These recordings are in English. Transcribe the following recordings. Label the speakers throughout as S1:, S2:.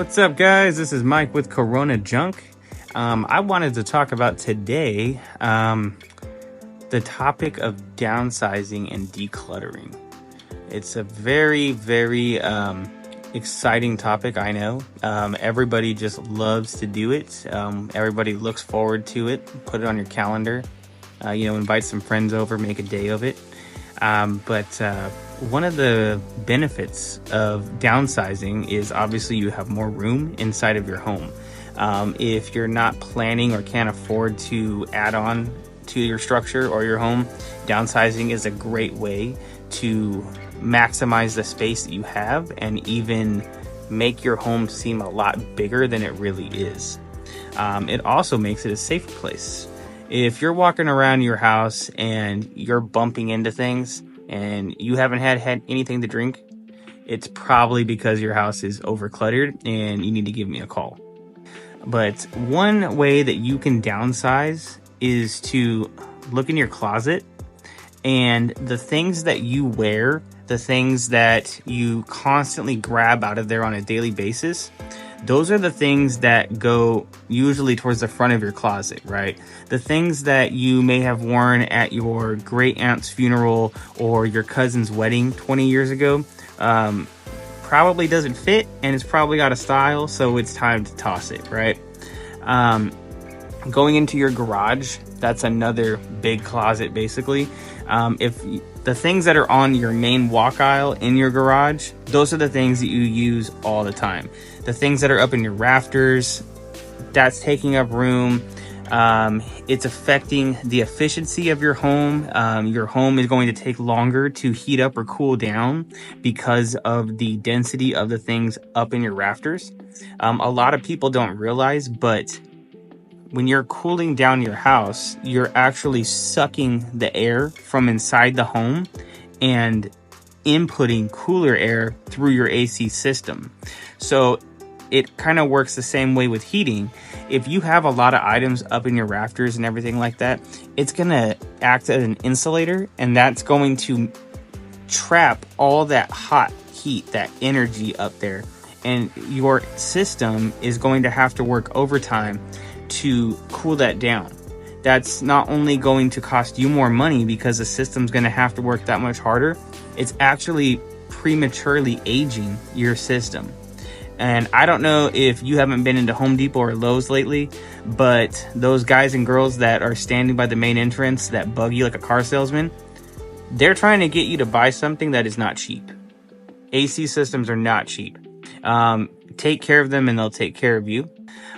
S1: What's up, guys? This is Mike with Corona Junk. I wanted to talk about today the topic of downsizing and decluttering. It's a very, very exciting topic, I know. Everybody just loves to do it. Everybody looks forward to it. Put it on your calendar. Invite some friends over, make a day of it. But one of the benefits of downsizing is obviously you have more room inside of your home. If you're not planning or can't afford to add on to your structure or your home, downsizing is a great way to maximize the space that you have and even make your home seem a lot bigger than it really is. It also makes it a safer place. If you're walking around your house and you're bumping into things and you haven't had anything to drink, it's probably because your house is overcluttered and you need to give me a call. But one way that you can downsize is to look in your closet, and the things that you wear, the things that you constantly grab out of there on a daily basis, those are the things that go usually towards the front of your closet, right? The things that you may have worn at your great aunt's funeral or your cousin's wedding 20 years ago probably doesn't fit and it's probably out of style, so it's time to toss it, right? Going into your garage, that's another big closet basically. If the things that are on your main walk aisle in your garage, those are the things that you use all the time. The things that are up in your rafters, that's taking up room. It's affecting the efficiency of your home. Your home is going to take longer to heat up or cool down because of the density of the things up in your rafters. A lot of people don't realize, but when you're cooling down your house, you're actually sucking the air from inside the home and inputting cooler air through your AC system. So it kind of works the same way with heating. If you have a lot of items up in your rafters and everything like that, it's going to act as an insulator, and that's going to trap all that hot heat, that energy up there. And your system is going to have to work overtime to cool that down. That's not only going to cost you more money because the system's going to have to work that much harder, it's actually prematurely aging your system. And I don't know if you haven't been into Home Depot or Lowe's lately, but those guys and girls that are standing by the main entrance that bug you like a car salesman, they're trying to get you to buy something that is not cheap. AC systems are not cheap. Take care of them and they'll take care of you.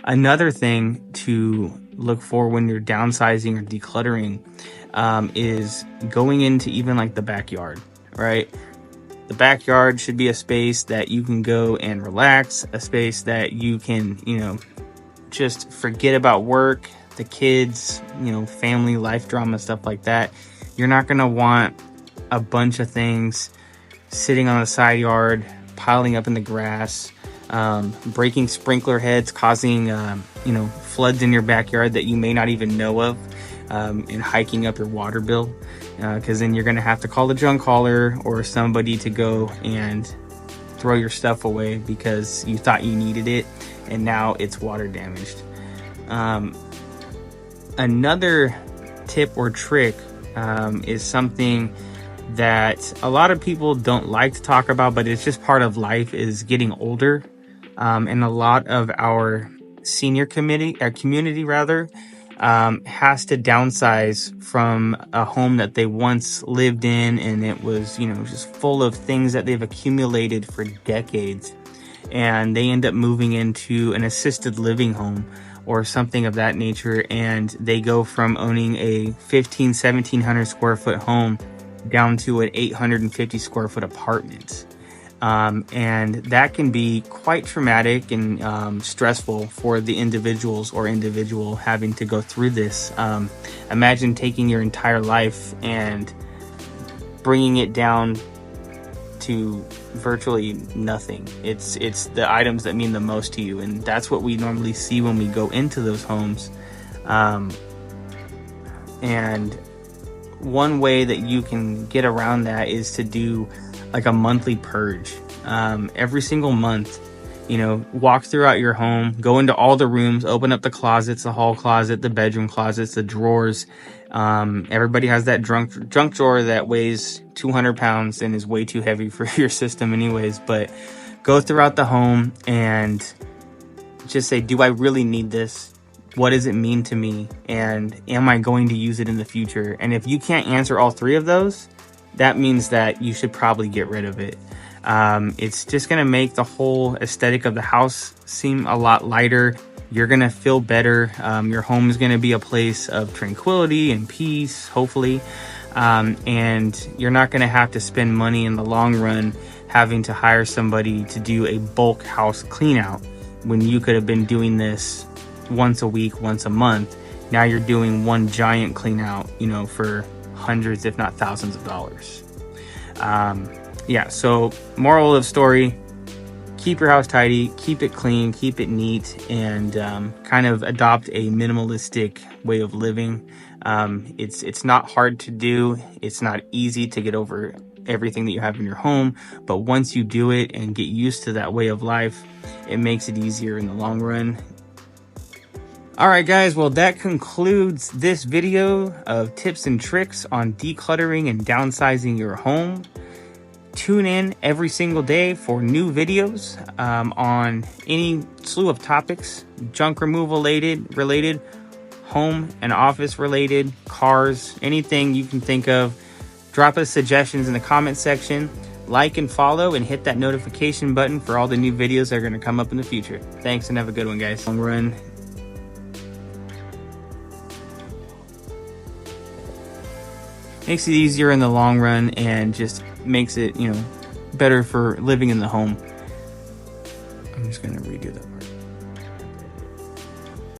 S1: Another thing to look for when you're downsizing or decluttering is going into even like the backyard, right? The backyard should be a space that you can go and relax, a space that you can, just forget about work, the kids, family, life drama, stuff like that. You're not going to want a bunch of things sitting on the side yard, piling up in the grass, breaking sprinkler heads, causing, floods in your backyard that you may not even know of, and hiking up your water bill. Because then you're going to have to call the junk hauler or somebody to go and throw your stuff away because you thought you needed it and now it's water damaged. Another tip or trick is something that a lot of people don't like to talk about, but it's just part of life, is getting older. And a lot of our senior community has to downsize from a home that they once lived in, and it was, just full of things that they've accumulated for decades, and they end up moving into an assisted living home or something of that nature, and they go from owning a 1700 square foot home down to an 850 square foot apartment. And that can be quite traumatic and stressful for the individual having to go through this. Imagine taking your entire life and bringing it down to virtually nothing. It's the items that mean the most to you, and that's what we normally see when we go into those homes. And one way that you can get around that is to do like a monthly purge. Every single month You know, walk throughout your home, go into all the rooms, open up the closets, the hall closet, the bedroom closets, the drawers. Everybody has that junk drawer that weighs 200 pounds and is way too heavy for your system anyways. But go throughout the home and just say, do I really need this? What does it mean to me? And am I going to use it in the future? And if you can't answer all three of those, that means that you should probably get rid of it. It's just going to make the whole aesthetic of the house seem a lot lighter. You're going to feel better. Your home is going to be a place of tranquility and peace, hopefully. And you're not going to have to spend money in the long run having to hire somebody to do a bulk house clean out when you could have been doing this once a week, once a month. Now you're doing one giant clean out, you know, for hundreds, if not thousands of dollars. Yeah, so moral of the story, keep your house tidy, keep it clean, keep it neat, and kind of adopt a minimalistic way of living. It's not hard to do. It's not easy to get over everything that you have in your home, but once you do it and get used to that way of life, it makes it easier in the long run. All right, guys, well, that concludes this video of tips and tricks on decluttering and downsizing your home. Tune in every single day for new videos on any slew of topics, junk removal related, home and office related, cars, anything you can think of. Drop us suggestions in the comment section. Like and follow and hit that notification button for all the new videos that are going to come up in the future. Thanks and have a good one, guys. Long run. Makes it easier in the long run and just makes it, you know, better for living in the home. I'm just going to redo that.